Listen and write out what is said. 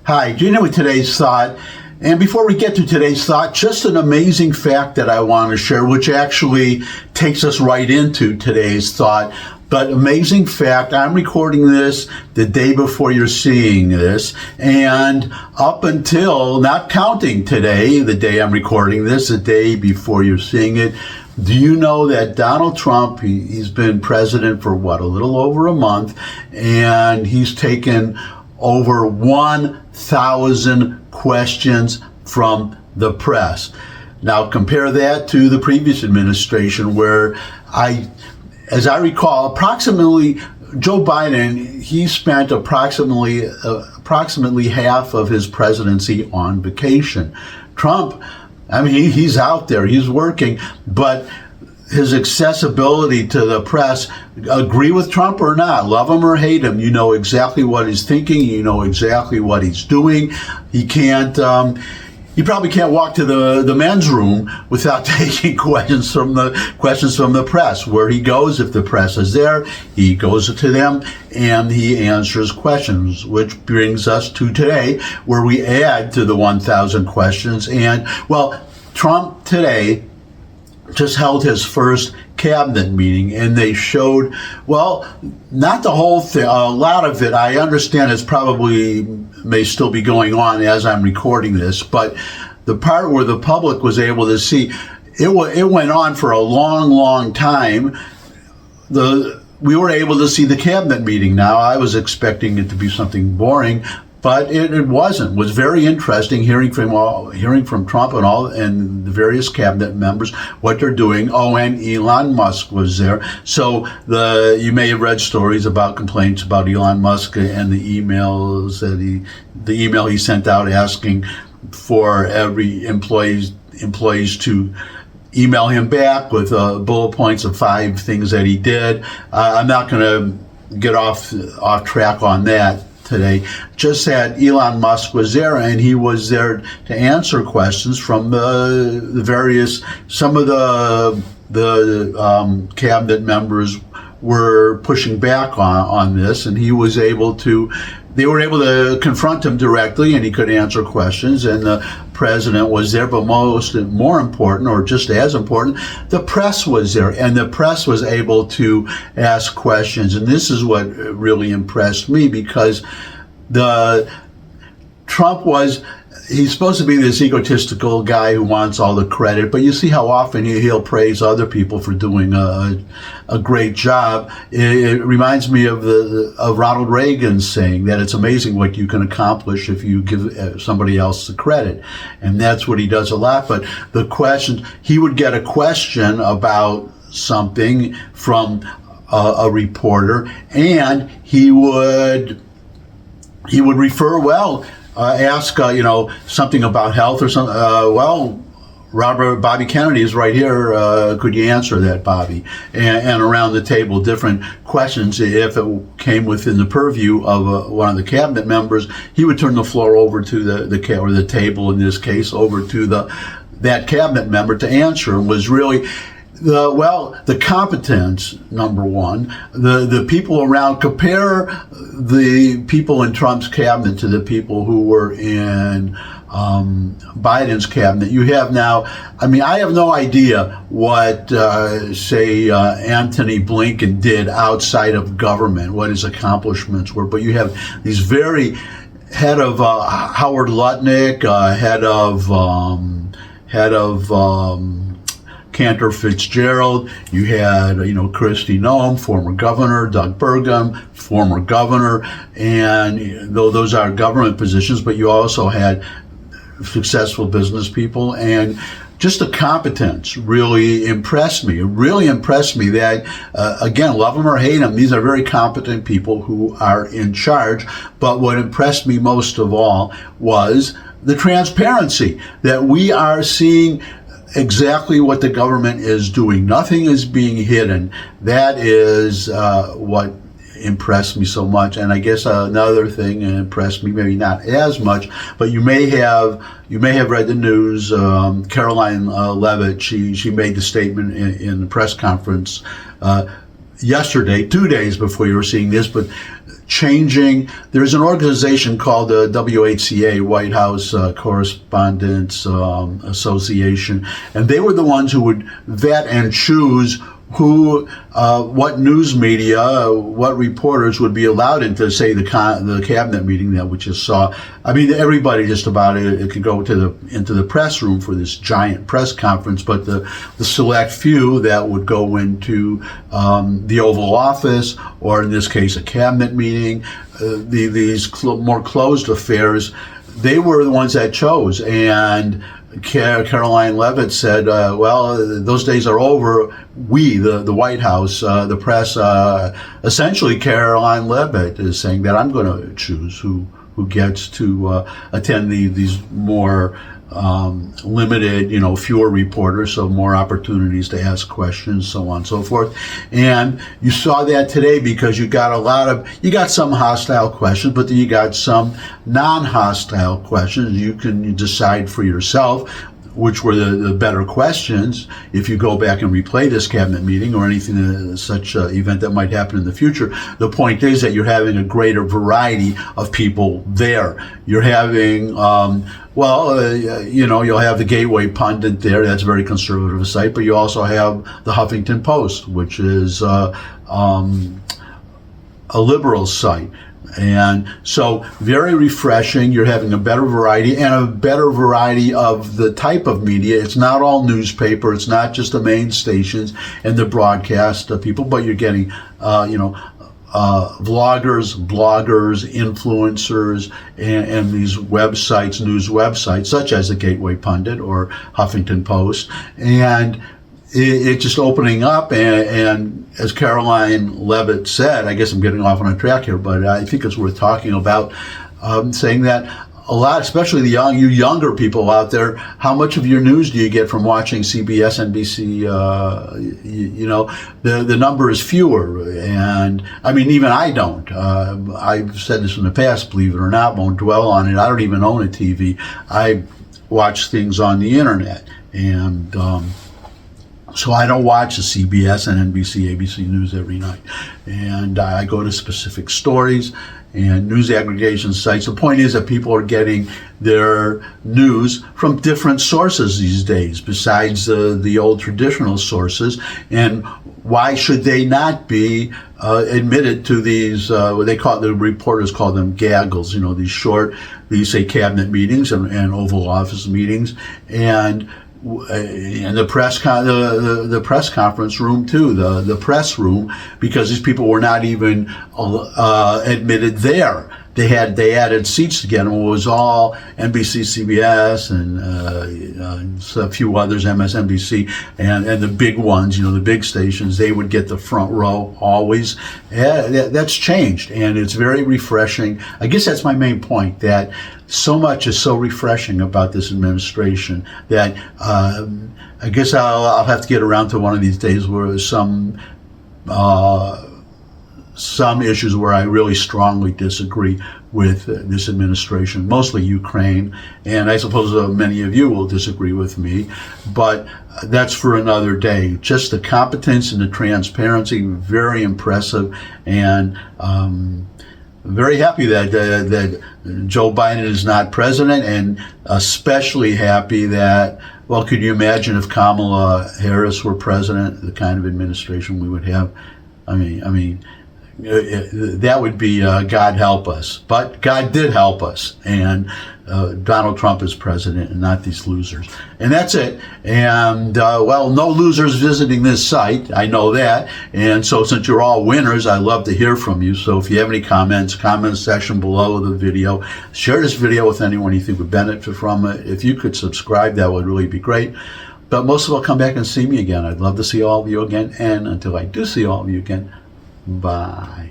Hi, Gina with today's thought. And before we get to today's thought, just an amazing fact that I want to share, which actually takes us right into today's thought. But amazing fact, I'm recording this the day before you're seeing this. And up until, not counting today, the day I'm recording this, the day before you're seeing it, do you know that Donald Trump, he's been president for a little over a month, and he's taken over 1,000 questions from the press. Now compare that to the previous administration where as I recall, approximately Joe Biden, he spent approximately half of his presidency on vacation. Trump, he's out there, he's working, but his accessibility to the press, agree with Trump or not, love him or hate him, you know exactly what he's thinking, you know exactly what he's doing. He probably can't walk to the men's room without taking questions from the press. Where he goes, if the press is there, he goes to them and he answers questions, which brings us to today, where we add to the 1,000 questions. And Trump today just held his first cabinet meeting, and they showed, not the whole thing, a lot of it, I understand it's probably may still be going on as I'm recording this, but the part where the public was able to see, it went on for a long, long time. We were able to see the cabinet meeting. Now, I was expecting it to be something boring, but it wasn't. It was very interesting hearing from Trump and the various cabinet members what they're doing. Oh, and Elon Musk was there. So you may have read stories about complaints about Elon Musk and the emails the email he sent out asking for every employees to email him back with bullet points of 5 things that he did. I'm not going to get off track on that today. Just that Elon Musk was there, and he was there to answer questions from the various. Some of the cabinet members were pushing back on this, and they were able to confront him directly, and he could answer questions, and the president was there. But more important, or just as important, the press was there, and the press was able to ask questions. And this is what really impressed me, because he's supposed to be this egotistical guy who wants all the credit, but you see how often he'll praise other people for doing a great job. It reminds me of Ronald Reagan saying that it's amazing what you can accomplish if you give somebody else the credit, and that's what he does a lot. But the question, he would get a question about something from a reporter, and he would refer, ask, something about health or something. Bobby Kennedy is right here. Could you answer that, Bobby? And around the table, different questions. If it came within the purview of one of the cabinet members, he would turn the floor over to the table, in this case, over to that cabinet member to answer. And was really the competence, number one, the people around. Compare the people in Trump's cabinet to the people who were in Biden's cabinet. You have now, I have no idea what, Anthony Blinken did outside of government, what his accomplishments were, but you have these very head of Howard Lutnick, head of Cantor Fitzgerald. You had, Kristi Noem, former governor, Doug Burgum, former governor, and though those are government positions, but you also had successful business people, and just the competence really impressed me. It really impressed me that, again, love them or hate them, these are very competent people who are in charge. But what impressed me most of all was the transparency, that we are seeing exactly what the government is doing. Nothing is being hidden. That is what impressed me so much. And I guess another thing impressed me, maybe not as much, but you may have read the news. Caroline Levitt, she made the statement in the press conference yesterday, 2 days before you were seeing this, but changing. There's an organization called the WHCA, White House Correspondents Association, and they were the ones who would vet and choose what news media, what reporters would be allowed into, say, the cabinet meeting that we just saw. I mean, everybody just about it could go into the press room for this giant press conference, but the select few that would go into the Oval Office, or in this case, a cabinet meeting, these more closed affairs, they were the ones that chose. And Caroline Leavitt said, well, those days are over. We, the White House, the press, essentially Caroline Leavitt is saying that I'm going to choose who gets to attend these more limited, fewer reporters, so more opportunities to ask questions, so on and so forth. And you saw that today because you got some hostile questions, but then you got some non-hostile questions. You can decide for yourself which were the better questions if you go back and replay this cabinet meeting or anything, such event that might happen in the future. The point is that you're having a greater variety of people there. You're having, you'll have the Gateway Pundit there. That's a very conservative site, but you also have the Huffington Post, which is a liberal site. And so very refreshing. You're having a better variety and a better variety of the type of media. It's not all newspaper. It's not just the main stations and the broadcast people, but you're getting, vloggers, bloggers, influencers, and these websites, news websites, such as the Gateway Pundit or Huffington Post. And it's just opening up, and as Caroline Leavitt said, I guess I'm getting off on a track here, but I think it's worth talking about, saying that a lot, especially you younger people out there, how much of your news do you get from watching CBS, NBC? The number is fewer, and I mean, even I don't. I've said this in the past, believe it or not, won't dwell on it. I don't even own a TV. I watch things on the internet, and so I don't watch the CBS and NBC, ABC News every night. And I go to specific stories and news aggregation sites. The point is that people are getting their news from different sources these days, besides the old traditional sources. And why should they not be admitted to these, what they call, the reporters call them gaggles, these say cabinet meetings and Oval Office meetings, and the press conference room too, the press room, because these people were not even admitted there. They added seats to get them. It was all NBC, CBS, and a few others, MSNBC, and the big ones, the big stations. They would get the front row always. That's changed, and it's very refreshing. I guess that's my main point, that so much is so refreshing about this administration that I guess I'll have to get around to one of these days where some issues where I really strongly disagree with this administration, mostly Ukraine, and I suppose many of you will disagree with me, but that's for another day. Just the competence and the transparency, very impressive, and very happy that Joe Biden is not president, and especially happy that, well, could you imagine if Kamala Harris were president, the kind of administration we would have? I mean, that would be God help us. But God did help us, and Donald Trump is president and not these losers. And that's it. And, no losers visiting this site. I know that. And so since you're all winners, I'd love to hear from you. So if you have any comments, comment section below the video. Share this video with anyone you think would benefit from it. If you could subscribe, that would really be great. But most of all, come back and see me again. I'd love to see all of you again. And until I do see all of you again, bye.